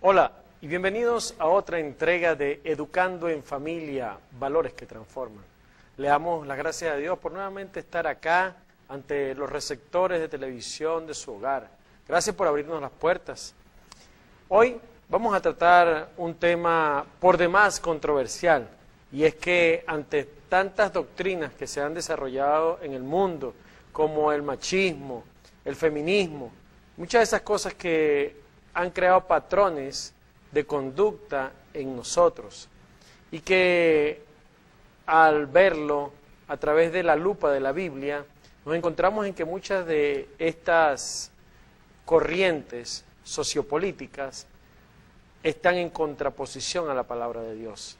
Hola y bienvenidos a otra entrega de Educando en Familia, Valores que Transforman. Le damos las gracias a Dios por nuevamente estar acá ante los receptores de televisión de su hogar. Gracias por abrirnos las puertas. Hoy vamos a tratar un tema por demás controversial, y es que ante tantas doctrinas que se han desarrollado en el mundo, como el machismo, el feminismo, muchas de esas cosas que han creado patrones de conducta en nosotros, y que al verlo a través de la lupa de la Biblia, nos encontramos en que muchas de estas corrientes sociopolíticas están en contraposición a la palabra de Dios.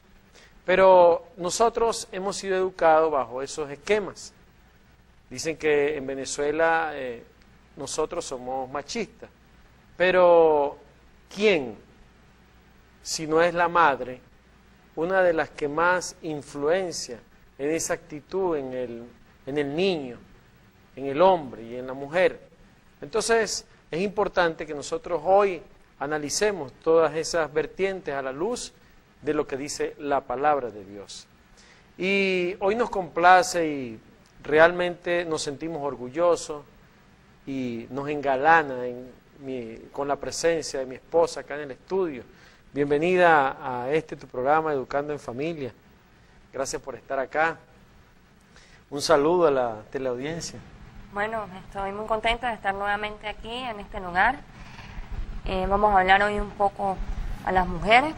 Pero nosotros hemos sido educados bajo esos esquemas. Dicen que en Venezuela nosotros somos machistas, pero ¿quién, si no es la madre, una de las que más influencia en esa actitud en el niño, en el hombre y en la mujer? Entonces es importante que nosotros hoy analicemos todas esas vertientes a la luz de lo que dice la palabra de Dios. Y hoy nos complace y realmente nos sentimos orgullosos y nos engalana con la presencia de mi esposa acá en el estudio. Bienvenida a tu programa Educando en Familia. Gracias por estar acá. Un saludo a la teleaudiencia. Bueno, estoy muy contenta de estar nuevamente aquí en este lugar. Vamos a hablar hoy un poco a las mujeres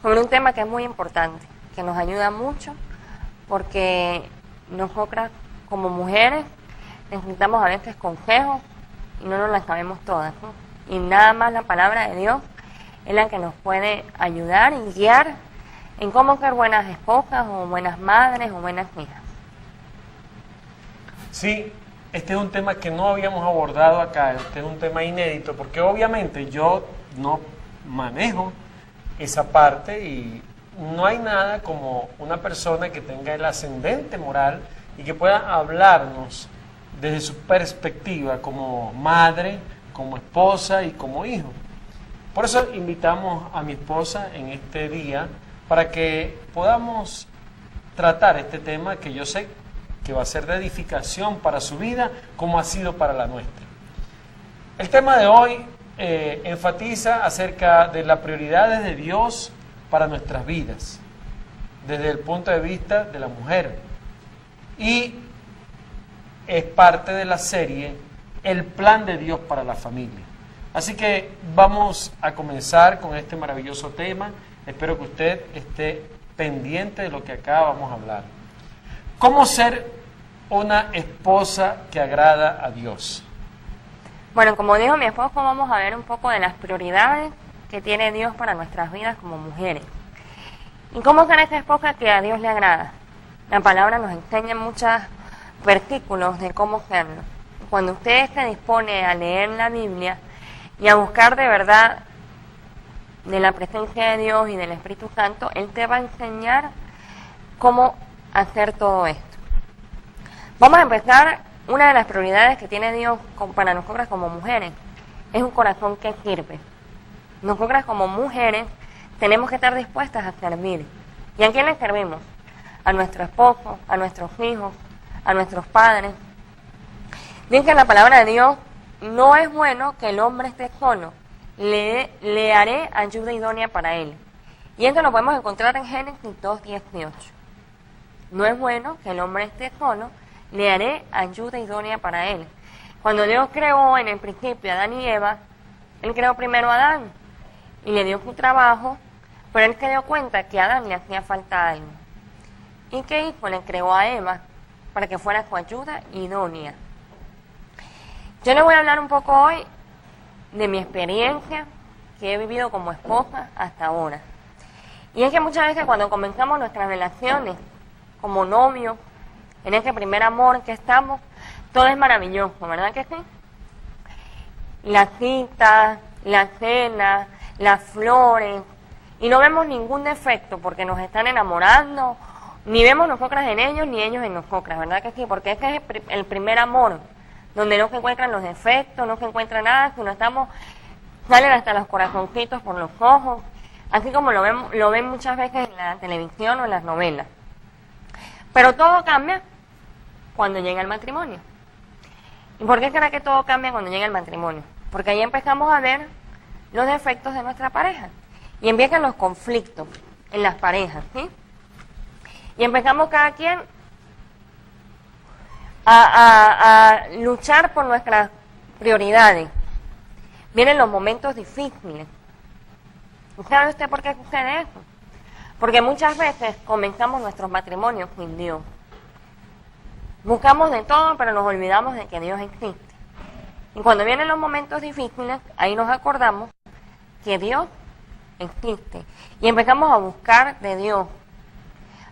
sobre un tema que es muy importante, que nos ayuda mucho, porque nosotras como mujeres necesitamos a veces consejos y no nos las sabemos todas, ¿no? Y nada más la palabra de Dios es la que nos puede ayudar y guiar en cómo ser buenas esposas o buenas madres o buenas hijas. Sí, este es un tema que no habíamos abordado acá, este es un tema inédito, porque obviamente yo no manejo esa parte y no hay nada como una persona que tenga el ascendente moral y que pueda hablarnos desde su perspectiva como madre, como esposa y como hijo. Por eso invitamos a mi esposa en este día para que podamos tratar este tema que yo sé que va a ser de edificación para su vida como ha sido para la nuestra. El tema de hoy enfatiza acerca de las prioridades de Dios para nuestras vidas, desde el punto de vista de la mujer. Y es parte de la serie El plan de Dios para la familia. Así que vamos a comenzar con este maravilloso tema. Espero que usted esté pendiente de lo que acá vamos a hablar. ¿Cómo ser una esposa que agrada a Dios? Bueno, como dijo mi esposo, vamos a ver un poco de las prioridades que tiene Dios para nuestras vidas como mujeres. ¿Y cómo ser esa esposa que a Dios le agrada? La palabra nos enseña muchos versículos de cómo serlo. Cuando usted se dispone a leer la Biblia y a buscar de verdad de la presencia de Dios y del Espíritu Santo, Él te va a enseñar cómo hacer todo esto. Vamos a empezar. Una de las prioridades que tiene Dios para nosotras como mujeres es un corazón que sirve. Nosotras como mujeres tenemos que estar dispuestas a servir. ¿Y a quién le servimos? A nuestro esposo, a nuestros hijos, a nuestros padres. Dice la palabra de Dios: no es bueno que el hombre esté solo, le haré ayuda idónea para él. Y esto lo podemos encontrar en Génesis 2:18. No es bueno que el hombre esté solo, le haré ayuda idónea para él. Cuando Dios creó en el principio a Adán y Eva, Él creó primero a Adán y le dio su trabajo, pero Él se dio cuenta que a Adán le hacía falta algo. ¿Y qué hizo? Le creó a Eva para que fuera su ayuda idónea. Yo le voy a hablar un poco hoy de mi experiencia que he vivido como esposa hasta ahora. Y es que muchas veces cuando comenzamos nuestras relaciones como novios, en ese primer amor que estamos, todo es maravilloso, ¿verdad que sí? Las citas, la cena, las flores, y no vemos ningún defecto porque nos están enamorando, ni vemos nosotras en ellos, ni ellos en nosotras, ¿verdad que sí? Porque ese es el primer amor, donde no se encuentran los defectos, no se encuentra nada, sino estamos salen hasta los corazoncitos por los ojos, así como lo ven muchas veces en la televisión o en las novelas. Pero todo cambia cuando llega el matrimonio. ¿Y por qué será que todo cambia cuando llega el matrimonio? Porque ahí empezamos a ver los defectos de nuestra pareja y empiezan los conflictos en las parejas, ¿sí? Y empezamos cada quien a luchar por nuestras prioridades. Vienen los momentos difíciles. ¿Sabe usted por qué sucede eso? Porque muchas veces comenzamos nuestros matrimonios sin Dios. Buscamos de todo, pero nos olvidamos de que Dios existe. Y cuando vienen los momentos difíciles, ahí nos acordamos que Dios existe. Y empezamos a buscar de Dios.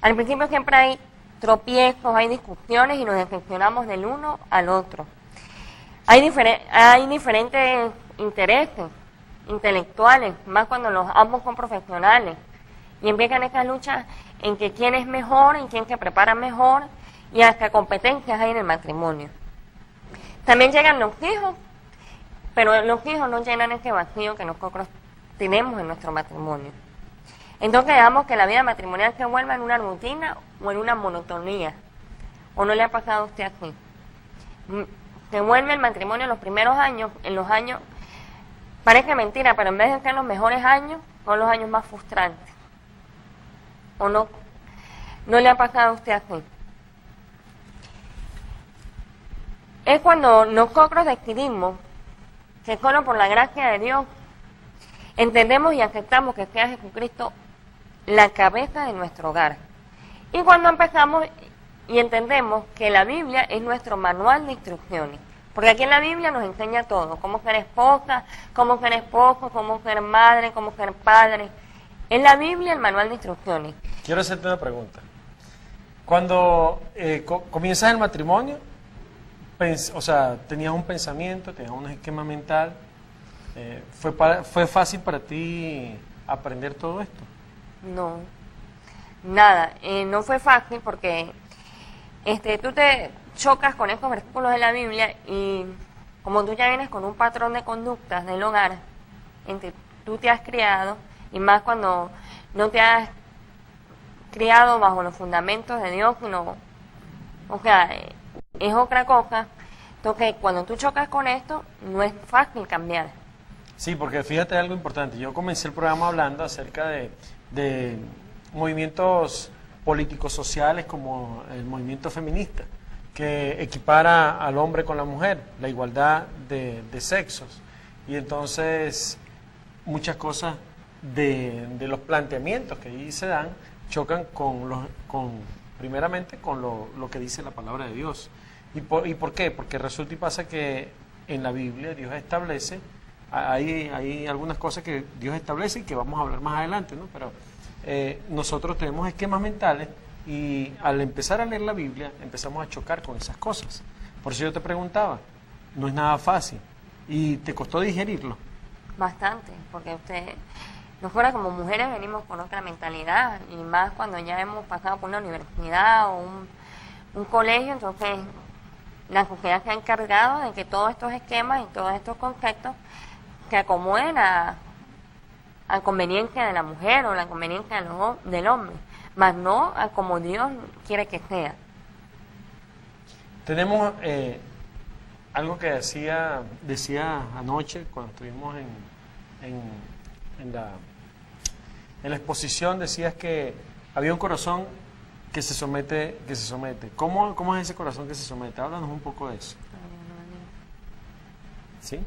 Al principio siempre hay tropiezos, hay discusiones y nos decepcionamos del uno al otro. Hay diferentes intereses intelectuales, más cuando los ambos son profesionales. Y empiezan estas luchas en que quién es mejor, en quién se prepara mejor, y hasta competencias hay en el matrimonio. También llegan los hijos, pero los hijos no llenan ese vacío que nosotros tenemos en nuestro matrimonio. Entonces dejamos que la vida matrimonial se vuelva en una rutina o en una monotonía. ¿O no le ha pasado a usted así? Se vuelve el matrimonio en los primeros años, parece mentira, pero en vez de ser los mejores años, son los años más frustrantes. ¿O no? ¿No le ha pasado a usted así? Es cuando nosotros decidimos que solo por la gracia de Dios entendemos y aceptamos que sea Jesucristo la cabeza de nuestro hogar. Y cuando empezamos y entendemos que la Biblia es nuestro manual de instrucciones. Porque aquí en la Biblia nos enseña todo, cómo ser esposa, cómo ser esposo, cómo ser madre, cómo ser padre. En la Biblia el manual de instrucciones. Quiero hacerte una pregunta. Cuando comienzas el matrimonio, tenías un pensamiento, tenías un esquema mental, ¿fue fácil para ti aprender todo esto? No, nada, no fue fácil porque tú te chocas con estos versículos de la Biblia y como tú ya vienes con un patrón de conductas del hogar en que tú te has criado, y más cuando no te has criado bajo los fundamentos de Dios, sino, es otra cosa. Entonces, cuando tú chocas con esto, no es fácil cambiar. Sí, porque fíjate algo importante. Yo comencé el programa hablando acerca de movimientos políticos sociales como el movimiento feminista, que equipara al hombre con la mujer, la igualdad de sexos. Y entonces muchas cosas de los planteamientos que ahí se dan chocan primeramente con lo que dice la palabra de Dios. ¿Y por qué? Porque resulta y pasa que en la Biblia Dios establece, hay algunas cosas que Dios establece y que vamos a hablar más adelante, ¿no? Pero nosotros tenemos esquemas mentales y al empezar a leer la Biblia empezamos a chocar con esas cosas. Por eso yo te preguntaba, no es nada fácil y te costó digerirlo. Bastante, porque nosotras como mujeres venimos con otra mentalidad y más cuando ya hemos pasado por una universidad o un colegio, entonces la sociedad se ha encargado de que todos estos esquemas y todos estos conceptos se acomoden a conveniencia de la mujer o la conveniencia del hombre, más no a como Dios quiere que sea. Tenemos algo que decía anoche cuando estuvimos en la exposición, decías que había un corazón que se somete. ¿Cómo es ese corazón que se somete? Háblanos un poco de eso. ¿Sí?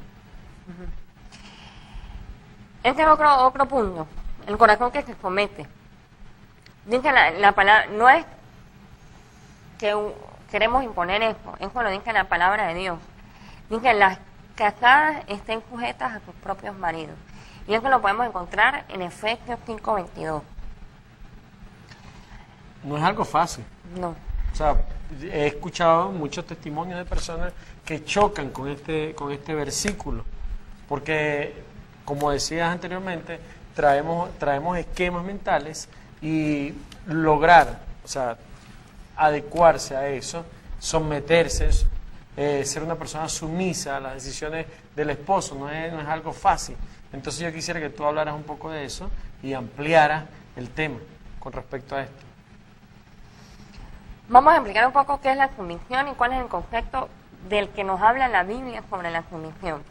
Este es otro punto, el corazón que se somete. Dice la palabra, no es que queremos imponer esto, eso lo dice la palabra de Dios. Dice, las casadas estén sujetas a sus propios maridos. Y eso lo podemos encontrar en Efesios 5:22. No es algo fácil. No. O sea, he escuchado muchos testimonios de personas que chocan con este versículo, porque, como decías anteriormente, traemos esquemas mentales y lograr, adecuarse a eso, someterse, ser una persona sumisa a las decisiones del esposo, no es algo fácil. Entonces yo quisiera que tú hablaras un poco de eso y ampliaras el tema con respecto a esto. Vamos a explicar un poco qué es la sumisión y cuál es el concepto del que nos habla la Biblia sobre la sumisión.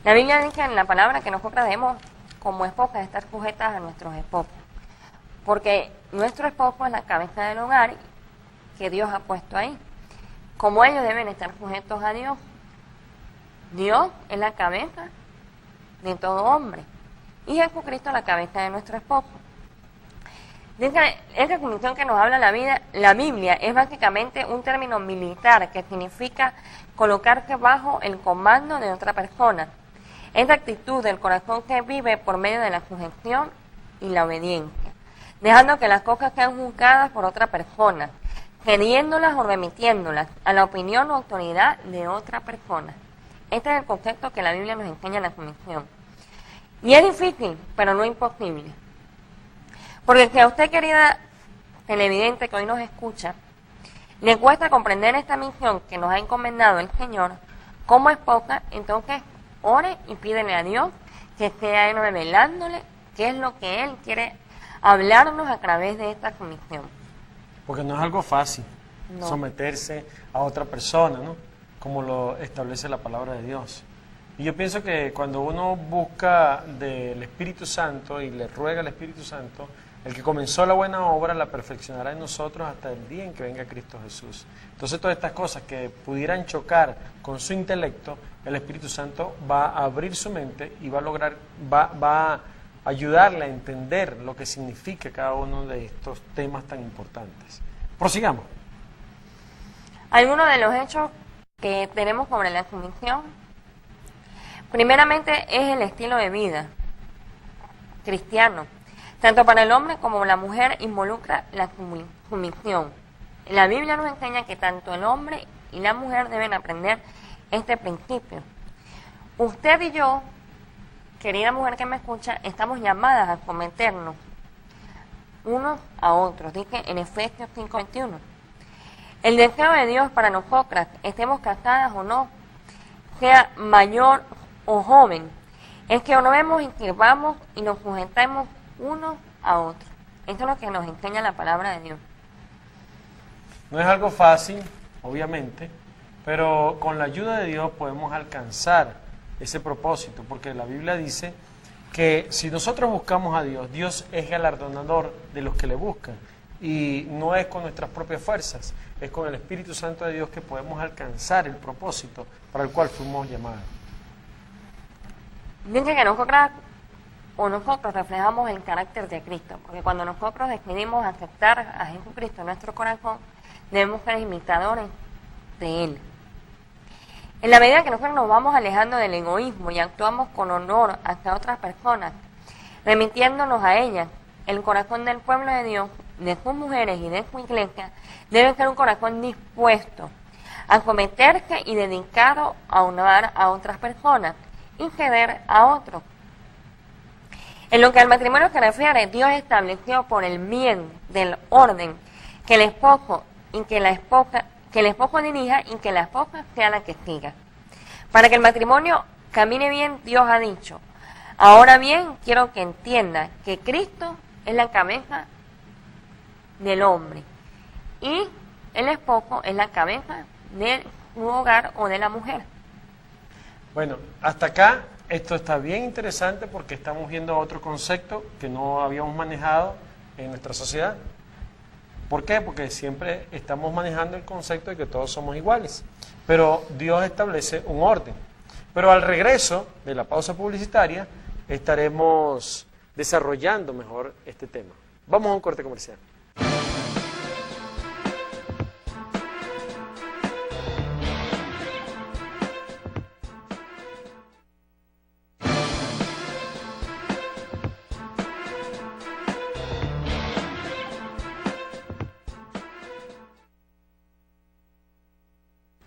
La Biblia dice en la palabra que nosotras debemos, como esposas, estar sujetas a nuestros esposos, porque nuestro esposo es la cabeza del hogar que Dios ha puesto ahí. Como ellos deben estar sujetos a Dios. Dios es la cabeza de todo hombre y Jesucristo es la cabeza de nuestro esposo. Esa sumisión que nos habla la Biblia es básicamente un término militar que significa colocarse bajo el comando de otra persona. Es la actitud del corazón que vive por medio de la sujeción y la obediencia, dejando que las cosas sean juzgadas por otra persona, cediéndolas o remitiéndolas a la opinión o autoridad de otra persona. Este es el concepto que la Biblia nos enseña en la sumisión. Y es difícil, pero no imposible. Porque si a usted, querida televidente que hoy nos escucha, le cuesta comprender esta misión que nos ha encomendado el Señor como esposa, entonces ore y pídele a Dios que sea Él revelándole qué es lo que Él quiere hablarnos a través de esta sumisión. Porque no es algo fácil No. someterse a otra persona, ¿no? Como lo establece la palabra de Dios. Y yo pienso que cuando uno busca del Espíritu Santo y le ruega al Espíritu Santo, el que comenzó la buena obra la perfeccionará en nosotros hasta el día en que venga Cristo Jesús. Entonces todas estas cosas que pudieran chocar con su intelecto, el Espíritu Santo va a abrir su mente y va a ayudarle a entender lo que significa cada uno de estos temas tan importantes. Prosigamos. Algunos de los hechos que tenemos sobre la sumisión, primeramente es el estilo de vida cristiano. Tanto para el hombre como la mujer involucra la sumisión. La Biblia nos enseña que tanto el hombre y la mujer deben aprender este principio. Usted y yo, querida mujer que me escucha, estamos llamadas a someternos unos a otros. Dice en Efesios 5:21. El deseo de Dios para nosotras, estemos casadas o no, sea mayor o joven, es que oremos y sirvamos y nos sujetemos unos a otros. Eso es lo que nos enseña la palabra de Dios. No es algo fácil, obviamente, pero con la ayuda de Dios podemos alcanzar ese propósito, porque la Biblia dice que si nosotros buscamos a Dios, Dios es galardonador de los que le buscan, y no es con nuestras propias fuerzas, es con el Espíritu Santo de Dios que podemos alcanzar el propósito para el cual fuimos llamados. Dice que nosotros reflejamos el carácter de Cristo, porque cuando nosotros decidimos aceptar a Jesucristo en nuestro corazón, debemos ser imitadores de Él. En la medida que nosotros nos vamos alejando del egoísmo y actuamos con honor hacia otras personas, remitiéndonos a ellas, el corazón del pueblo de Dios, de sus mujeres y de su iglesia, debe ser un corazón dispuesto a someterse y dedicado a honrar a otras personas y ceder a otros. En lo que al matrimonio se refiere, Dios estableció por el bien del orden que el esposo dirija y que la esposa sea la que siga. Para que el matrimonio camine bien, Dios ha dicho: ahora bien, quiero que entienda que Cristo es la cabeza del hombre y el esposo es la cabeza de su hogar o de la mujer. Bueno, hasta acá esto está bien interesante porque estamos viendo otro concepto que no habíamos manejado en nuestra sociedad. ¿Por qué? Porque siempre estamos manejando el concepto de que todos somos iguales, pero Dios establece un orden. Pero al regreso de la pausa publicitaria estaremos desarrollando mejor este tema. Vamos a un corte comercial.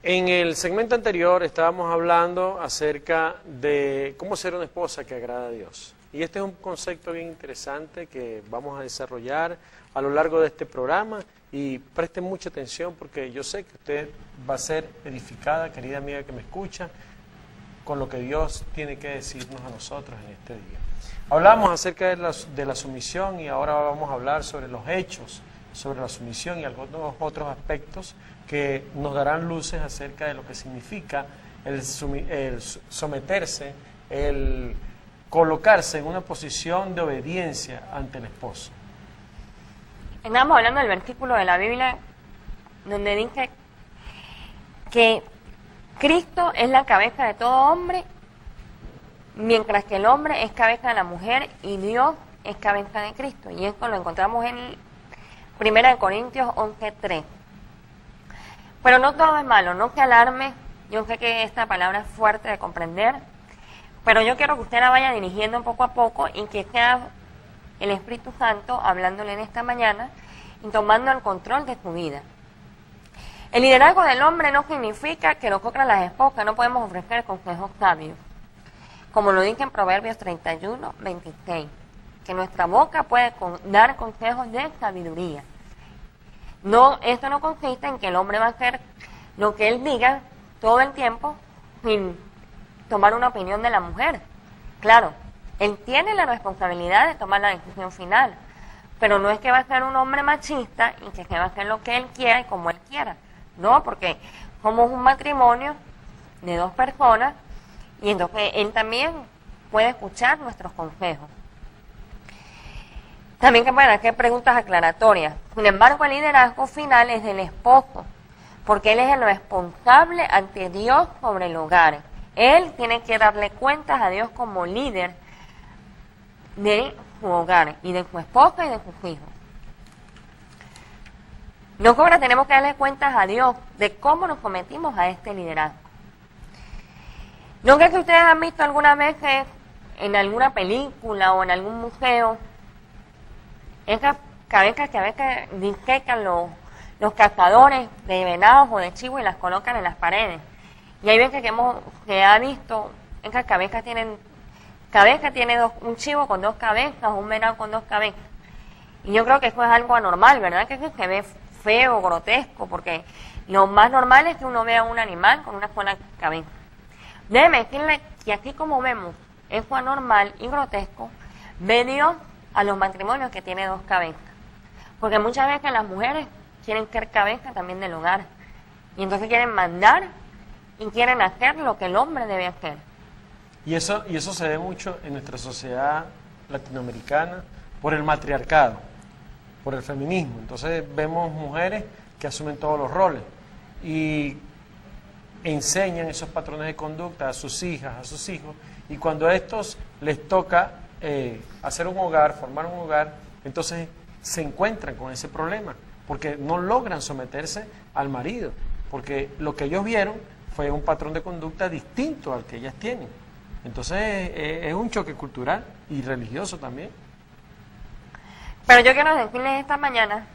En el segmento anterior estábamos hablando acerca de cómo ser una esposa que agrada a Dios. Y este es un concepto bien interesante que vamos a desarrollar a lo largo de este programa y presten mucha atención porque yo sé que usted va a ser edificada, querida amiga que me escucha, con lo que Dios tiene que decirnos a nosotros en este día. Hablamos acerca de la sumisión y ahora vamos a hablar sobre los hechos, sobre la sumisión y algunos otros aspectos que nos darán luces acerca de lo que significa el someterse, el colocarse en una posición de obediencia ante el esposo. Estamos hablando del versículo de la Biblia donde dice que Cristo es la cabeza de todo hombre, mientras que el hombre es cabeza de la mujer y Dios es cabeza de Cristo. Y esto lo encontramos en 1 Corintios 11:3. Pero no todo es malo, no se alarme. Yo sé que esta palabra es fuerte de comprender, pero yo quiero que usted la vaya dirigiendo poco a poco y que sea el Espíritu Santo hablándole en esta mañana y tomando el control de su vida. El liderazgo del hombre no significa que nosotras las esposas no podemos ofrecer consejos sabios, como lo dice en Proverbios 31:26, que nuestra boca puede dar consejos de sabiduría. No, esto no consiste en que el hombre va a hacer lo que él diga todo el tiempo sin tomar una opinión de la mujer. Claro, él tiene la responsabilidad de tomar la decisión final, pero no es que va a ser un hombre machista y que se va a hacer lo que él quiera y como él quiera. No, porque somos un matrimonio de dos personas y entonces él también puede escuchar nuestros consejos. También que pueden hacer preguntas aclaratorias. Sin embargo, el liderazgo final es del esposo, porque él es el responsable ante Dios sobre el hogar. Él tiene que darle cuentas a Dios como líder de su hogar y de su esposa y de sus hijos. Nosotros tenemos que darle cuentas a Dios de cómo nos sometimos a este liderazgo. No sé si ustedes han visto alguna vez en alguna película o en algún museo esas cabezas que a veces disecan los cazadores de venados o de chivos y las colocan en las paredes. Y hay veces que ha visto, esas cabezas tiene un chivo con dos cabezas o un venado con dos cabezas. Y yo creo que eso es algo anormal, ¿verdad? Que eso se ve feo, grotesco, porque lo más normal es que uno vea un animal con una sola cabeza. Déjeme decirle que así como vemos eso anormal y grotesco, ve Dios a los matrimonios que tienen dos cabezas. Porque muchas veces las mujeres quieren ser cabeza también del hogar. Y entonces quieren mandar y quieren hacer lo que el hombre debe hacer. Y eso se ve mucho en nuestra sociedad latinoamericana por el matriarcado, por el feminismo. Entonces vemos mujeres que asumen todos los roles y enseñan esos patrones de conducta a sus hijas, a sus hijos, y cuando a estos les toca hacer un hogar, formar un hogar, entonces se encuentran con ese problema, porque no logran someterse al marido, porque lo que ellos vieron fue un patrón de conducta distinto al que ellas tienen. Entonces es un choque cultural y religioso también. Pero yo quiero decirles esta mañana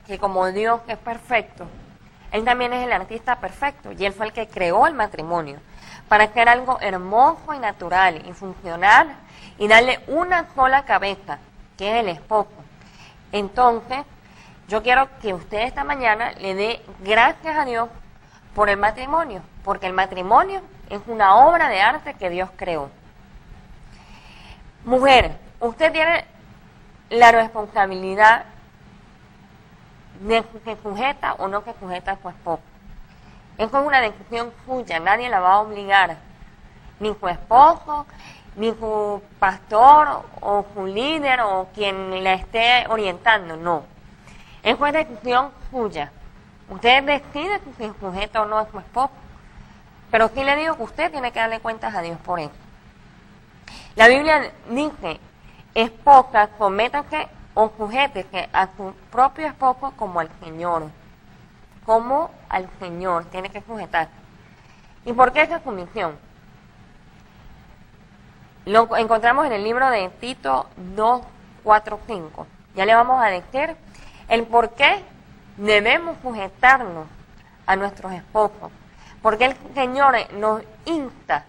que como Dios es perfecto, Él también es el artista perfecto y Él fue el que creó el matrimonio para hacer algo hermoso y natural y funcional y darle una sola cabeza, que es el esposo. Entonces, yo quiero que usted esta mañana le dé gracias a Dios por el matrimonio, porque el matrimonio es una obra de arte que Dios creó. Mujer, usted tiene la responsabilidad de que sujeta o no que sujeta a su esposo. Eso es una decisión suya, nadie la va a obligar, ni su esposo, ni su pastor o su líder o quien la esté orientando, no. Eso es decisión suya. Usted decide si se sujeta o no a su esposo, pero sí le digo que usted tiene que darle cuentas a Dios por eso. La Biblia dice: esposa, sométase o sujétese a su propio esposo como al Señor. Como al Señor, tiene que sujetarse. ¿Y por qué esa sumisión? Lo encontramos en el libro de Tito 2, 4, 5. Ya le vamos a decir el por qué debemos sujetarnos a nuestros esposos. Porque el Señor nos insta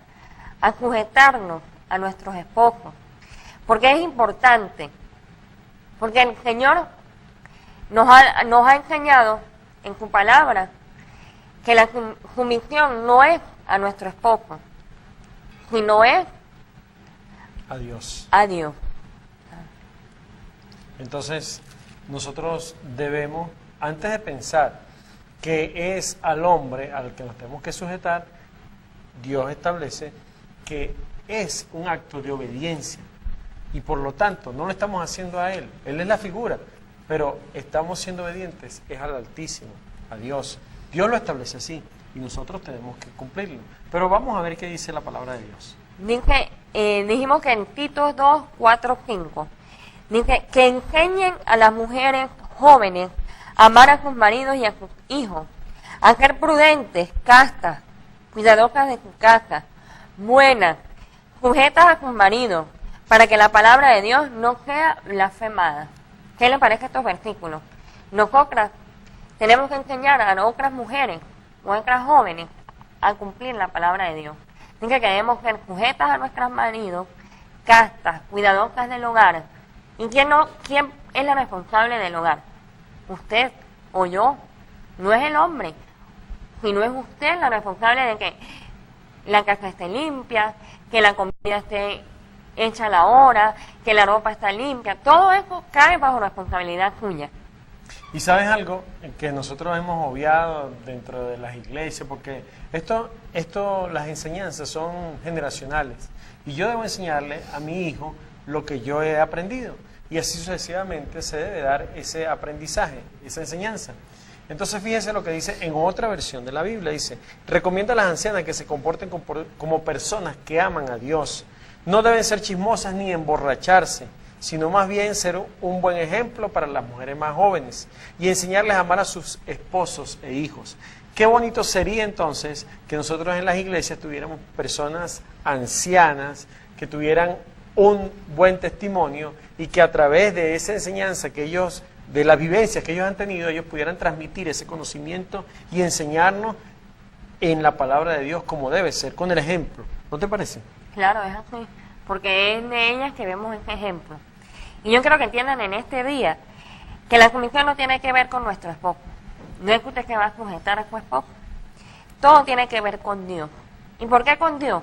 a sujetarnos a nuestros esposos. Porque es importante. Porque el Señor nos ha enseñado en su palabra que la sumisión no es a nuestro esposo, si no es a Dios. a Dios. Entonces, nosotros debemos, antes de pensar que es al hombre al que nos tenemos que sujetar, Dios establece que es un acto de obediencia y por lo tanto no lo estamos haciendo a Él. Él es la figura, pero estamos siendo obedientes, es al Altísimo, a Dios. Dios lo establece así y nosotros tenemos que cumplirlo. Pero vamos a ver qué dice la palabra de Dios. Dijimos que en Tito 2, 4, 5, dice que enseñen a las mujeres jóvenes a amar a sus maridos y a sus hijos, a ser prudentes, castas, cuidadosas de su casa, buenas, sujetas a sus maridos, para que la palabra de Dios no sea blasfemada. ¿Qué le parece a estos versículos? Nosotras tenemos que enseñar a otras mujeres, o otras jóvenes, a cumplir la palabra de Dios. Dice que debemos ser sujetas a nuestros maridos, castas, cuidadosas del hogar. ¿Y quién es la responsable del hogar? ¿Usted o yo? No es el hombre, sino es usted la responsable de que la casa esté limpia, que la comida esté hecha a la hora, que la ropa está limpia. Todo eso cae bajo responsabilidad suya. Y sabes algo que nosotros hemos obviado dentro de las iglesias, porque las enseñanzas son generacionales y yo debo enseñarle a mi hijo lo que yo he aprendido y así sucesivamente se debe dar ese aprendizaje, esa enseñanza. Entonces fíjese lo que dice en otra versión de la Biblia, dice: recomienda a las ancianas que se comporten como personas que aman a Dios, no deben ser chismosas ni emborracharse, sino más bien ser un buen ejemplo para las mujeres más jóvenes y enseñarles a amar a sus esposos e hijos. Qué bonito sería entonces que nosotros en las iglesias tuviéramos personas ancianas que tuvieran un buen testimonio y que a través de esa enseñanza que ellos, de las vivencias que ellos han tenido, ellos pudieran transmitir ese conocimiento y enseñarnos en la palabra de Dios como debe ser, con el ejemplo. ¿No te parece? Claro, es así, porque es de ellas que vemos ese ejemplo. Y yo quiero que entiendan en este día que la sumisión no tiene que ver con nuestro esposo. No es que usted se va a sujetar a su esposo. Todo tiene que ver con Dios. ¿Y por qué con Dios?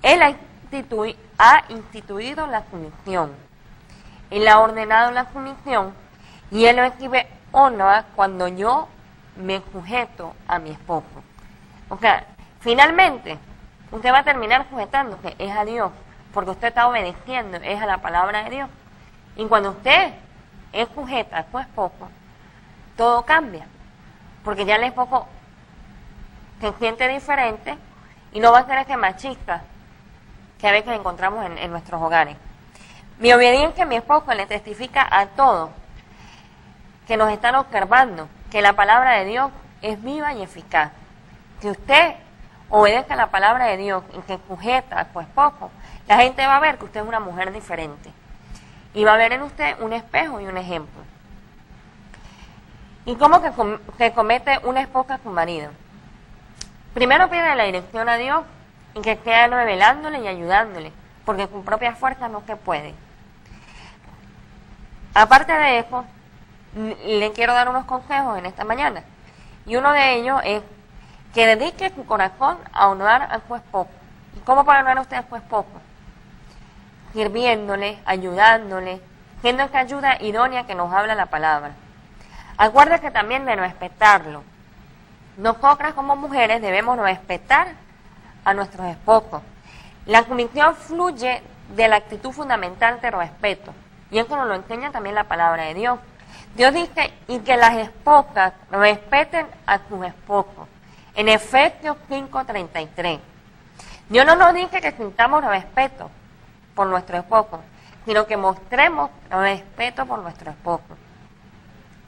Él ha instituido la sumisión. Él ha ordenado la sumisión y Él recibe honra cuando yo me sujeto a mi esposo. O sea, finalmente, usted va a terminar sujetándose, es a Dios, porque usted está obedeciendo, es a la palabra de Dios. Y cuando usted es sujeta a su esposo, todo cambia, porque ya el esposo se siente diferente y no va a ser ese machista que a veces encontramos en nuestros hogares. Mi obediencia a mi esposo le testifica a todos que nos están observando que la palabra de Dios es viva y eficaz. Si usted obedece a la palabra de Dios y se sujeta a su esposo, la gente va a ver que usted es una mujer diferente y va a ver en usted un espejo y un ejemplo. ¿Y cómo que se comete una esposa a su marido? Primero pide la dirección a Dios y que sea revelándole y ayudándole, porque con propias fuerzas no se puede. Aparte de eso, le quiero dar unos consejos en esta mañana. Y uno de ellos es que dedique su corazón a honrar a su esposo. ¿Y cómo puede honrar usted a su esposo? Sirviéndole, ayudándole, siendo esa ayuda idónea que nos habla la palabra. Acuérdese también de respetarlo. Nosotras como mujeres debemos respetar a nuestros esposos. La sumisión fluye de la actitud fundamental de respeto. Y eso nos lo enseña también la palabra de Dios. Dios dice, y que las esposas respeten a sus esposos. En Efesios 5:33. Dios no nos dice que sintamos respeto por nuestro esposo, sino que mostremos respeto por nuestro esposo.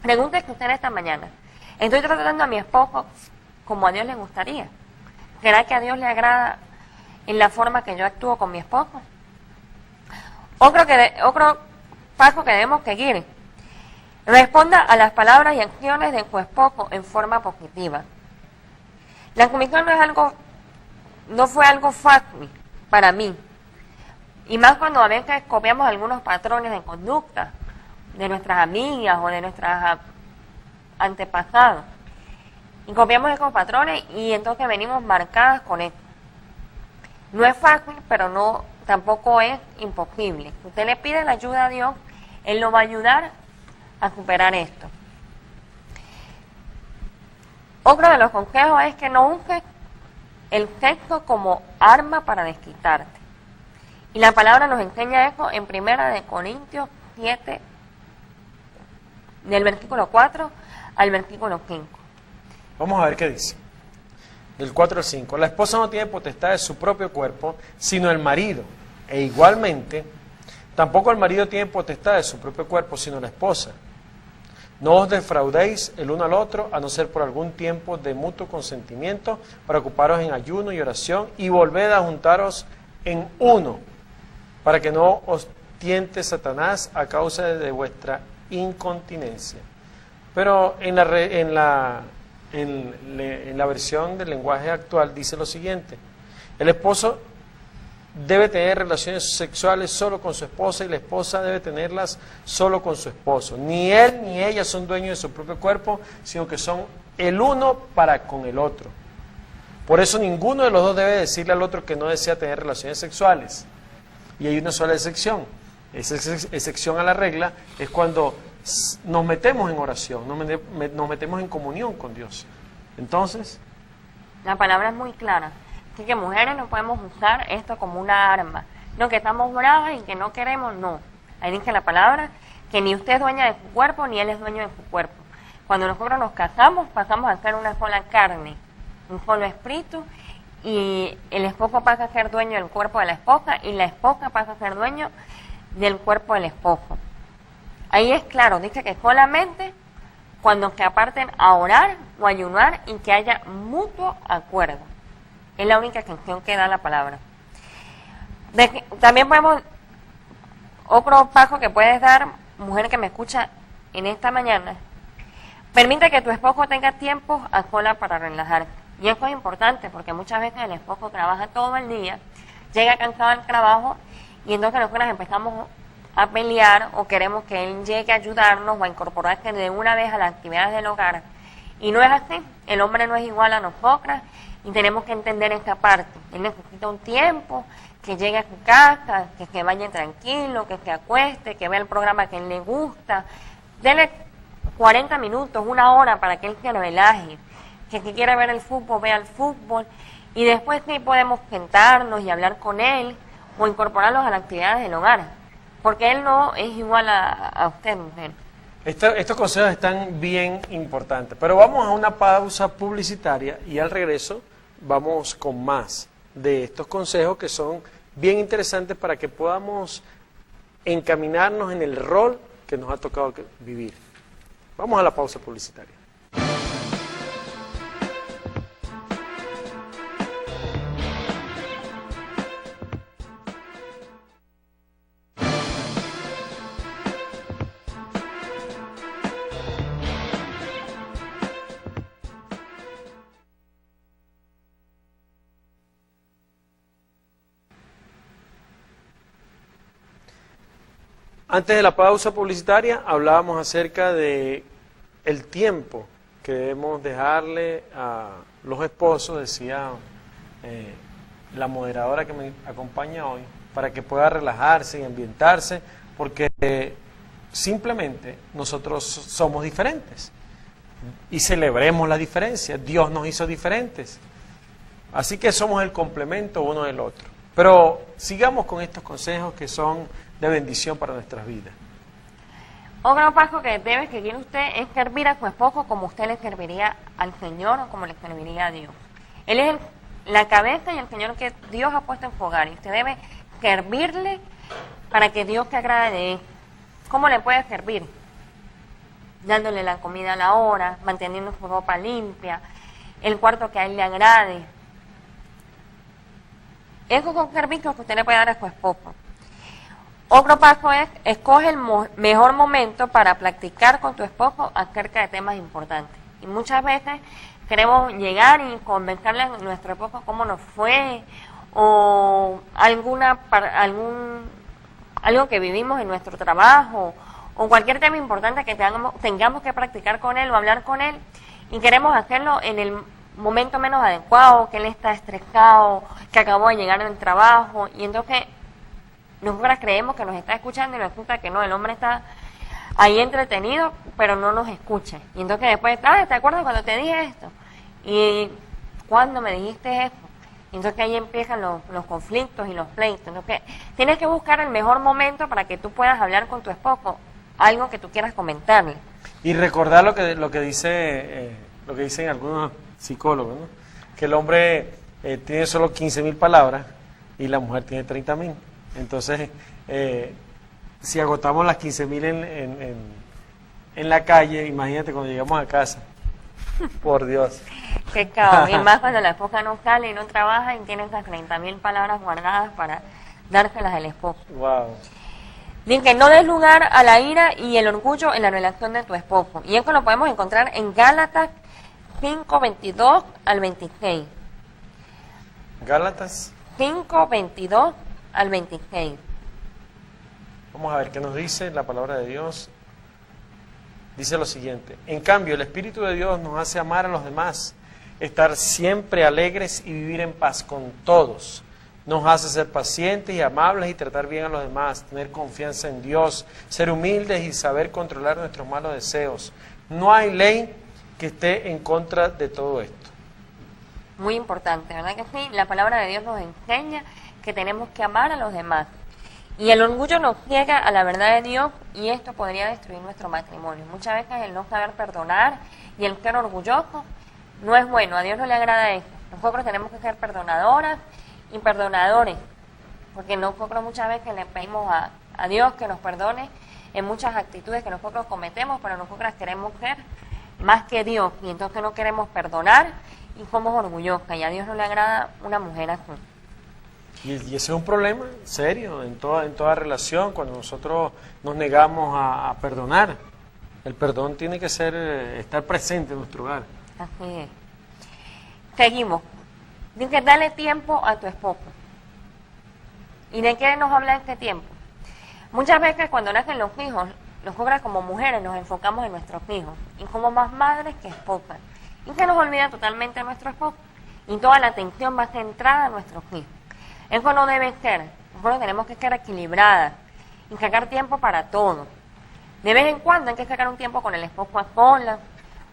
Pregúntese usted esta mañana, ¿estoy tratando a mi esposo como a Dios le gustaría? ¿Será que a Dios le agrada en la forma que yo actúo con mi esposo? Otro paso que debemos seguir: responda a las palabras y acciones de su esposo en forma positiva. La sumisión no fue algo fácil para mí, y más cuando a veces copiamos algunos patrones de conducta de nuestras amigas o de nuestras antepasados, y copiamos esos patrones y entonces venimos marcadas con esto. No es fácil, pero no tampoco es imposible. Usted le pide la ayuda a Dios, Él lo va a ayudar a superar esto. Otro de los consejos es que no uses el sexo como arma para desquitarte. Y la palabra nos enseña eso en 1 Corintios 7, del versículo 4 al versículo 5. Vamos a ver qué dice. Del 4 al 5. La esposa no tiene potestad de su propio cuerpo, sino el marido. E igualmente, tampoco el marido tiene potestad de su propio cuerpo, sino la esposa. No os defraudéis el uno al otro, a no ser por algún tiempo de mutuo consentimiento, para ocuparos en ayuno y oración, y volved a juntaros en uno, para que no os tiente Satanás a causa de vuestra incontinencia. Pero en la versión del lenguaje actual dice lo siguiente: el esposo debe tener relaciones sexuales solo con su esposa y la esposa debe tenerlas solo con su esposo. Ni él ni ella son dueños de su propio cuerpo, sino que son el uno para con el otro. Por eso ninguno de los dos debe decirle al otro que no desea tener relaciones sexuales. Y hay una sola excepción. Esa excepción a la regla es cuando nos metemos en oración, nos metemos en comunión con Dios. Entonces, la palabra es muy clara. Así que mujeres no podemos usar esto como una arma. No que estamos bravas y que no queremos, no. Ahí dice la palabra que ni usted es dueña de su cuerpo, ni él es dueño de su cuerpo. Cuando nosotros nos casamos, pasamos a ser una sola carne, un solo espíritu, y el esposo pasa a ser dueño del cuerpo de la esposa, y la esposa pasa a ser dueño del cuerpo del esposo. Ahí es claro, dice que solamente cuando se aparten a orar o ayunar y que haya mutuo acuerdo. Es la única excepción que da la palabra. También podemos, otro paso que puedes dar, mujer que me escucha en esta mañana, permite que tu esposo tenga tiempo a solas para relajar. Y eso es importante porque muchas veces el esposo trabaja todo el día, llega cansado al trabajo y entonces nosotros empezamos a pelear o queremos que él llegue a ayudarnos o a incorporarse de una vez a las actividades del hogar. Y no es así, el hombre no es igual a nosotras y tenemos que entender esta parte. Él necesita un tiempo, que llegue a su casa, que se vaya tranquilo, que se acueste, que vea el programa que a él le gusta. Dele 40 minutos, una hora para que él se relaje. Que si quiere ver el fútbol, vea el fútbol. Y después sí podemos sentarnos y hablar con él o incorporarlos a las actividades del hogar. Porque él no es igual a usted, mujer. Estos consejos están bien importantes, pero vamos a una pausa publicitaria y al regreso vamos con más de estos consejos que son bien interesantes para que podamos encaminarnos en el rol que nos ha tocado vivir. Vamos a la pausa publicitaria. Antes de la pausa publicitaria hablábamos acerca de el tiempo que debemos dejarle a los esposos, decía la moderadora que me acompaña hoy, para que pueda relajarse y ambientarse, porque simplemente nosotros somos diferentes y celebremos la diferencia. Dios nos hizo diferentes, así que somos el complemento uno del otro. Pero sigamos con estos consejos que son de bendición para nuestras vidas. Otro paso que debe seguir usted es servir a su esposo como usted le serviría al Señor o como le serviría a Dios. Él es la cabeza y el Señor que Dios ha puesto en su hogar. Y usted debe servirle para que Dios se agrade de él. ¿Cómo le puede servir? Dándole la comida a la hora, manteniendo su ropa limpia, el cuarto que a él le agrade. Esos son servicios que usted le puede dar a su esposo. Otro paso es, escoge el mejor momento para platicar con tu esposo acerca de temas importantes. Y muchas veces queremos llegar y convencerle a nuestro esposo cómo nos fue, o algo que vivimos en nuestro trabajo, o cualquier tema importante que tengamos que practicar con él o hablar con él, y queremos hacerlo en el momento menos adecuado, que él está estresado, que acabó de llegar del trabajo, y entonces nosotras creemos que nos está escuchando y resulta que no, el hombre está ahí entretenido, pero no nos escucha. Y entonces después, ¿te acuerdas cuando te dije esto? ¿Y cuándo me dijiste esto? Y entonces ahí empiezan los conflictos y los pleitos. Entonces tienes que buscar el mejor momento para que tú puedas hablar con tu esposo, algo que tú quieras comentarle. Y recordar lo que dicen algunos psicólogos, ¿no? Que el hombre tiene solo 15.000 palabras y la mujer tiene 30.000. Entonces, si agotamos las 15.000 en la calle, imagínate cuando llegamos a casa. Por Dios. Qué caos. Y más cuando la esposa no sale y no trabaja y tiene esas 30.000 palabras guardadas para dárselas al esposo. Wow. Bien, que no des lugar a la ira y el orgullo en la relación de tu esposo. Y esto lo podemos encontrar en Gálatas 5:22 al 26. Gálatas 5:22 al 26. Vamos a ver qué nos dice la palabra de Dios. Dice lo siguiente: en cambio, el Espíritu de Dios nos hace amar a los demás, estar siempre alegres y vivir en paz con todos. Nos hace ser pacientes y amables y tratar bien a los demás, tener confianza en Dios, ser humildes y saber controlar nuestros malos deseos. No hay ley que esté en contra de todo esto. Muy importante, ¿verdad que sí? La palabra de Dios nos enseña que tenemos que amar a los demás. Y el orgullo nos ciega a la verdad de Dios y esto podría destruir nuestro matrimonio. Muchas veces el no saber perdonar y el ser orgulloso no es bueno, a Dios no le agrada eso. Nosotros tenemos que ser perdonadoras y perdonadores, porque nosotros muchas veces le pedimos a Dios que nos perdone en muchas actitudes que nosotros cometemos, pero nosotras queremos ser más que Dios y entonces no queremos perdonar y somos orgullosas y a Dios no le agrada una mujer así. Y ese es un problema serio en toda relación, cuando nosotros nos negamos a perdonar. El perdón tiene que estar presente en nuestro hogar. Así es. Seguimos. Dice, dale tiempo a tu esposo. ¿Y de qué nos habla este tiempo? Muchas veces cuando nacen los hijos, nosotras como mujeres nos enfocamos en nuestros hijos y somos más madres que esposas. Y se nos olvida totalmente a nuestro esposo. Y toda la atención va centrada en nuestros hijos. Eso no debe ser. Nosotros tenemos que ser equilibradas y sacar tiempo para todo. De vez en cuando hay que sacar un tiempo con el esposo a solas,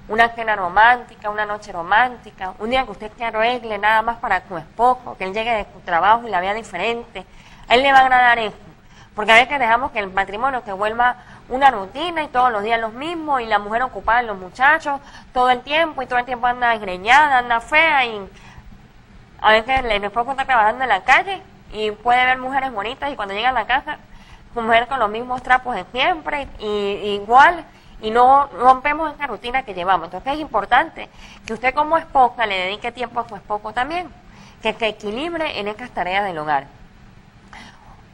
una cena romántica, una noche romántica, un día que usted se arregle nada más para su esposo, que él llegue de su trabajo y la vea diferente. A él le va a agradar eso. Porque a veces dejamos que el matrimonio se vuelva una rutina y todos los días los mismos y la mujer ocupada en los muchachos todo el tiempo y todo el tiempo anda desgreñada, anda fea y a veces el esposo está trabajando en la calle y puede ver mujeres bonitas y cuando llega a la casa, su mujer con los mismos trapos de siempre y igual y no rompemos esa rutina que llevamos. Entonces es importante que usted como esposa le dedique tiempo a su esposo también, que se equilibre en estas tareas del hogar.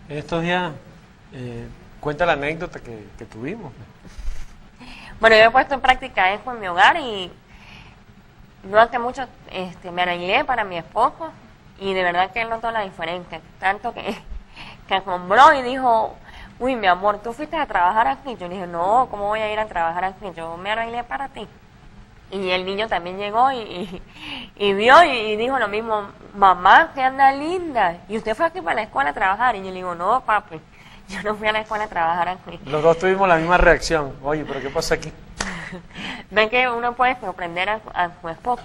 En estos días, cuenta la anécdota que tuvimos. Bueno, yo he puesto en práctica eso en mi hogar y no hace mucho me arreglé para mi esposo y de verdad que él notó la diferencia, tanto que asombró y dijo, uy, mi amor, ¿tú fuiste a trabajar aquí? Yo le dije, no, ¿cómo voy a ir a trabajar aquí? Yo me arreglé para ti. Y el niño también llegó y vio y dijo lo mismo, mamá, que anda linda. ¿Y usted fue aquí para la escuela a trabajar? Y yo le digo, no, papi, yo no fui a la escuela a trabajar aquí. Los dos tuvimos la misma reacción. Oye, ¿pero qué pasa aquí? Ven que uno puede sorprender a su esposo.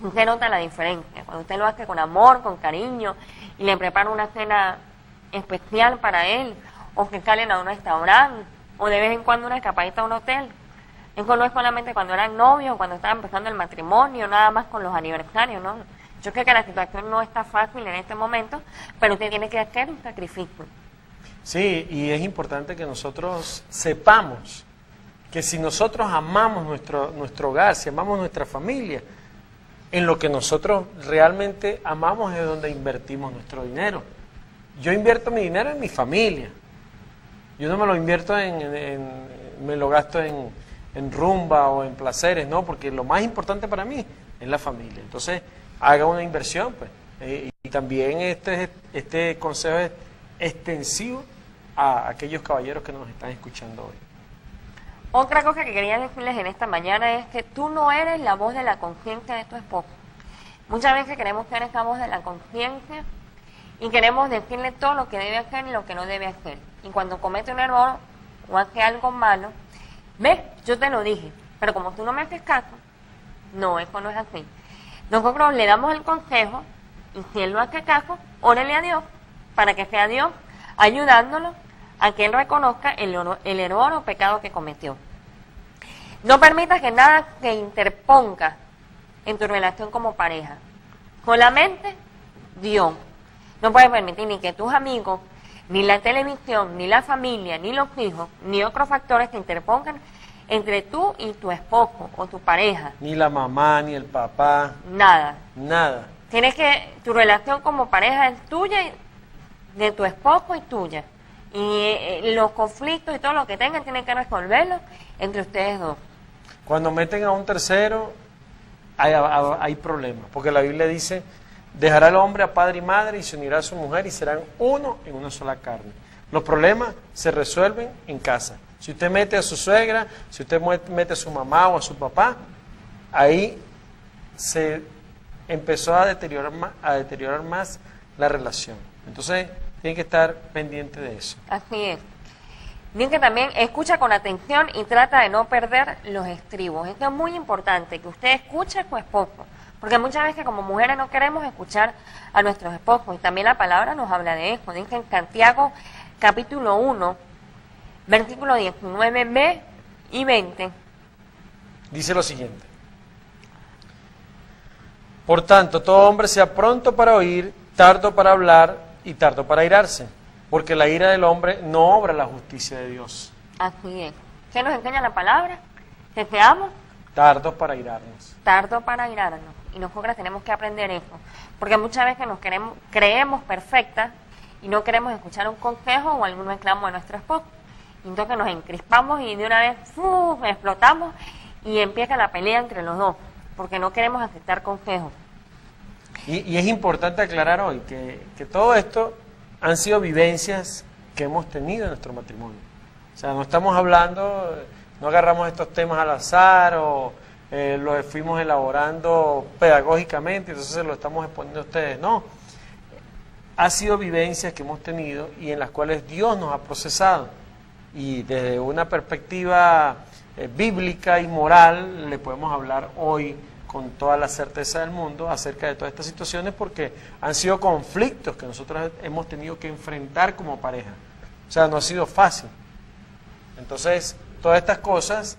Usted nota la diferencia. Cuando usted lo hace con amor, con cariño, y le prepara una cena especial para él, o que salen a un restaurante, o de vez en cuando una escapadita a un hotel. Eso no es solamente cuando eran novios, cuando estaba empezando el matrimonio, nada más con los aniversarios, ¿no? Yo creo que la situación no está fácil en este momento, pero usted tiene que hacer un sacrificio. Sí, y es importante que nosotros sepamos que si nosotros amamos nuestro hogar, si amamos nuestra familia, en lo que nosotros realmente amamos es donde invertimos nuestro dinero. Yo invierto mi dinero en mi familia. Yo no me lo invierto me lo gasto en rumba o en placeres, no, porque lo más importante para mí es la familia. Entonces, haga una inversión, pues. Y también este consejo es extensivo a aquellos caballeros que nos están escuchando hoy. Otra cosa que quería decirles en esta mañana es que tú no eres la voz de la conciencia de tu esposo. Muchas veces queremos ser esa voz de la conciencia y queremos decirle todo lo que debe hacer y lo que no debe hacer. Y cuando comete un error o hace algo malo, ves, yo te lo dije, pero como tú no me haces caso, no, eso no es así. Nosotros le damos el consejo y si él no hace caso, órale a Dios para que sea Dios ayudándolo a que él reconozca el error o pecado que cometió. No permitas que nada se interponga en tu relación como pareja. Solamente Dios. No puedes permitir ni que tus amigos, ni la televisión, ni la familia, ni los hijos, ni otros factores se interpongan entre tú y tu esposo o tu pareja. Ni la mamá, ni el papá. Nada. Nada. Tienes que, tu relación como pareja es tuya, de tu esposo y tuya. Y los conflictos y todo lo que tengan tienen que resolverlos entre ustedes dos. Cuando meten a un tercero, hay problemas. Porque la Biblia dice, dejará el hombre a padre y madre y se unirá a su mujer y serán uno en una sola carne. Los problemas se resuelven en casa. Si usted mete a su suegra, si usted mete a su mamá o a su papá, ahí se empezó a deteriorar más la relación. Entonces, tiene que estar pendiente de eso. Así es. Bien, que también escucha con atención y trata de no perder los estribos. Esto es muy importante, que usted escuche a su esposo. Porque muchas veces como mujeres no queremos escuchar a nuestros esposos. Y también la palabra nos habla de eso. Dice en Santiago capítulo 1, versículo 19b y 20. Dice lo siguiente. Por tanto, todo hombre sea pronto para oír, tardo para hablar y tardo para airarse, porque la ira del hombre no obra la justicia de Dios. Así es. ¿Qué nos enseña la palabra? Que seamos tardos para airarnos. Tardo para airarnos. Y nosotras tenemos que aprender eso. Porque muchas veces nos creemos perfectas y no queremos escuchar un consejo o algún reclamo de nuestro esposo. Y entonces nos encrispamos y de una vez explotamos y empieza la pelea entre los dos, porque no queremos aceptar consejos. Y es importante aclarar hoy que todo esto han sido vivencias que hemos tenido en nuestro matrimonio. O sea, no estamos hablando, no agarramos estos temas al azar o los fuimos elaborando pedagógicamente, entonces se lo estamos exponiendo a ustedes. No, ha sido vivencias que hemos tenido y en las cuales Dios nos ha procesado. Y desde una perspectiva bíblica y moral le podemos hablar hoy con toda la certeza del mundo acerca de todas estas situaciones porque han sido conflictos que nosotros hemos tenido que enfrentar como pareja. O sea, no ha sido fácil. Entonces, todas estas cosas,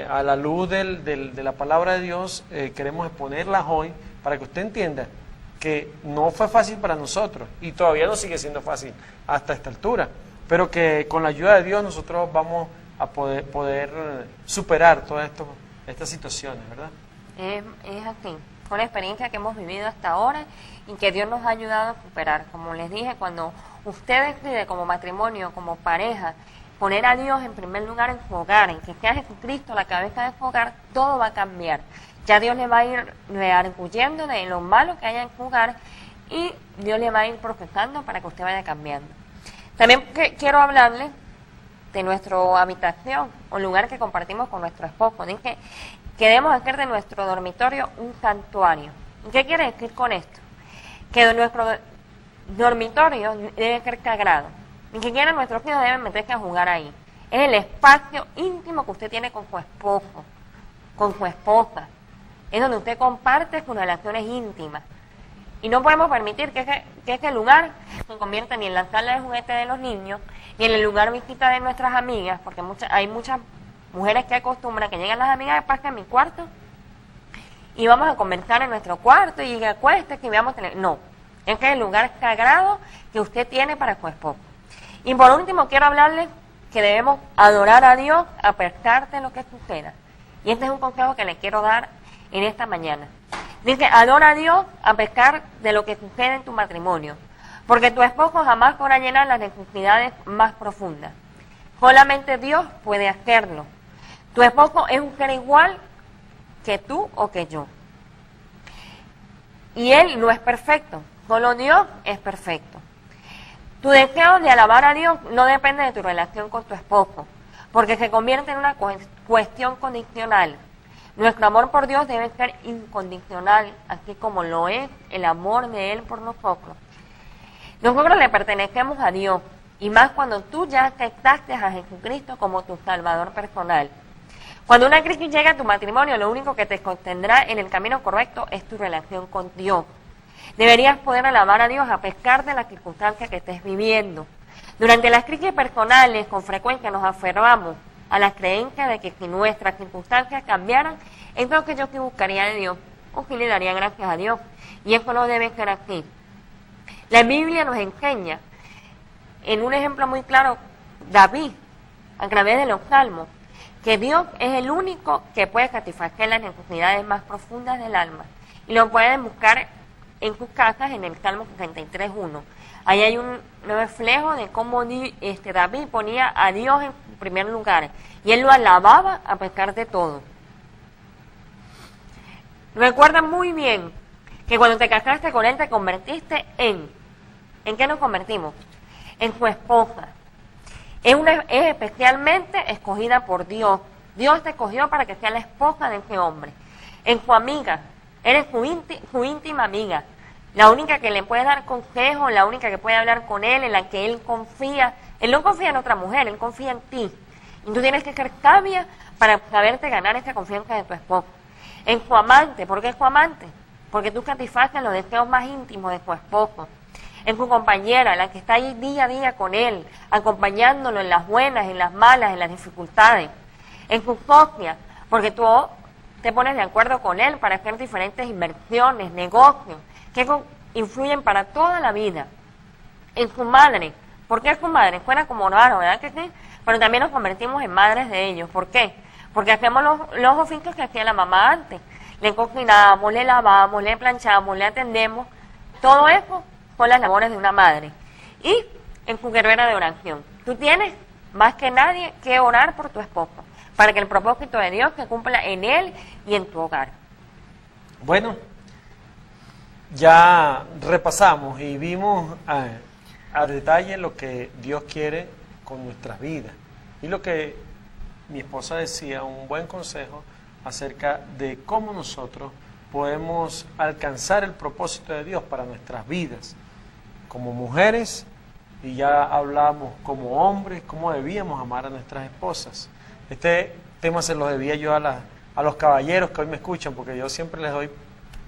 a la luz de la palabra de Dios, queremos exponerlas hoy para que usted entienda que no fue fácil para nosotros y todavía no sigue siendo fácil hasta esta altura, pero que con la ayuda de Dios nosotros vamos a poder superar todas estas situaciones, ¿verdad? Es así, con la experiencia que hemos vivido hasta ahora y que Dios nos ha ayudado a superar. Como les dije, cuando usted decide como matrimonio, como pareja, poner a Dios en primer lugar en su hogar, en que sea Jesucristo la cabeza de su hogar, todo va a cambiar. Ya Dios le va a ir rearguyendo de lo malo que haya en su hogar y Dios le va a ir procesando para que usted vaya cambiando. También quiero hablarle de nuestra habitación o lugar que compartimos con nuestro esposo. Dice que debemos hacer de nuestro dormitorio un santuario. ¿Qué quiere decir con esto? Que nuestro dormitorio debe ser sagrado. Ni siquiera nuestros hijos deben meterse a jugar ahí. Es el espacio íntimo que usted tiene con su esposo, con su esposa. Es donde usted comparte sus relaciones íntimas. Y no podemos permitir que ese lugar se convierta ni en la sala de juguete de los niños, ni en el lugar visita de nuestras amigas, porque hay muchas mujeres que acostumbran que llegan las amigas, pasen a mi cuarto y vamos a conversar en nuestro cuarto y acuéstese y veamos tener. No, ese es el lugar sagrado que usted tiene para su esposo. Y por último quiero hablarles que debemos adorar a Dios a pesar de lo que suceda. Y este es un consejo que le quiero dar en esta mañana. Dice, adora a Dios a pesar de lo que sucede en tu matrimonio, porque tu esposo jamás podrá llenar las necesidades más profundas. Solamente Dios puede hacerlo. Tu esposo es un ser igual que tú o que yo. Y él no es perfecto, solo Dios es perfecto. Tu deseo de alabar a Dios no depende de tu relación con tu esposo, porque se convierte en una cuestión condicional. Nuestro amor por Dios debe ser incondicional, así como lo es el amor de Él por nosotros. Nosotros le pertenecemos a Dios, y más cuando tú ya aceptaste a Jesucristo como tu Salvador personal. Cuando una crisis llega a tu matrimonio, lo único que te sostendrá en el camino correcto es tu relación con Dios. Deberías poder alabar a Dios a pesar de las circunstancias que estés viviendo. Durante las crisis personales, con frecuencia nos aferramos a la creencia de que si nuestras circunstancias cambiaran, entonces yo sí buscaría de Dios, o sí le daría gracias a Dios. Y eso no debe ser así. La Biblia nos enseña, en un ejemplo muy claro, David, a través de los salmos, que Dios es el único que puede satisfacer las necesidades más profundas del alma. Y lo pueden buscar en sus casas en el Salmo 63:1. Ahí hay un reflejo de cómo David ponía a Dios en primer lugar. Y él lo alababa a pesar de todo. Recuerda muy bien que cuando te casaste con él te convertiste ¿en qué nos convertimos? En su esposa. Es especialmente escogida por Dios. Dios te escogió para que sea la esposa de ese hombre. En su amiga, eres su íntima amiga. La única que le puede dar consejo, la única que puede hablar con él, en la que él confía. Él no confía en otra mujer, él confía en ti. Y tú tienes que ser sabia para saberte ganar esa confianza de tu esposo. En su amante, ¿por qué es su amante? Porque tú satisfaces los deseos más íntimos de tu esposo. En su compañera, la que está ahí día a día con él, acompañándolo en las buenas, en las malas, en las dificultades. En su socia, porque tú te pones de acuerdo con él para hacer diferentes inversiones, negocios, que influyen para toda la vida. En su madre, ¿por qué es su madre? Suena como raro, ¿verdad que sí? Pero también nos convertimos en madres de ellos. ¿Por qué? Porque hacemos los oficios que hacía la mamá antes. Le cocinamos, le lavamos, le planchamos, le atendemos. Todo eso son las labores de una madre. Y en su guerrera de oración. Tú tienes más que nadie que orar por tu esposo, para que el propósito de Dios se cumpla en él y en tu hogar. Bueno, ya repasamos y vimos a detalle lo que Dios quiere con nuestras vidas. Y lo que mi esposa decía, un buen consejo acerca de cómo nosotros podemos alcanzar el propósito de Dios para nuestras vidas. Como mujeres, y ya hablamos como hombres, cómo debíamos amar a nuestras esposas. Este tema se lo debía yo a los caballeros que hoy me escuchan, porque yo siempre les doy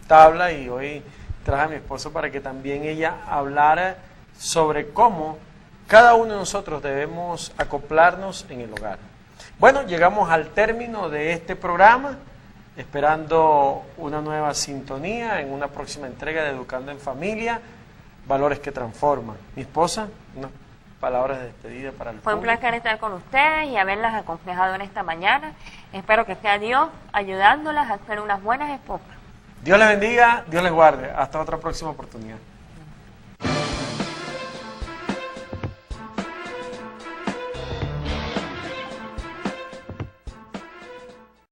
tabla y hoy traje a mi esposo para que también ella hablara sobre cómo cada uno de nosotros debemos acoplarnos en el hogar. Bueno, llegamos al término de este programa, esperando una nueva sintonía en una próxima entrega de Educando en Familia, Valores que Transforman. Mi esposa, unas palabras de despedida para el público. Fue un placer estar con ustedes y haberlas aconsejado en esta mañana. Espero que sea Dios ayudándolas a ser unas buenas esposas. Dios les bendiga, Dios les guarde. Hasta otra próxima oportunidad.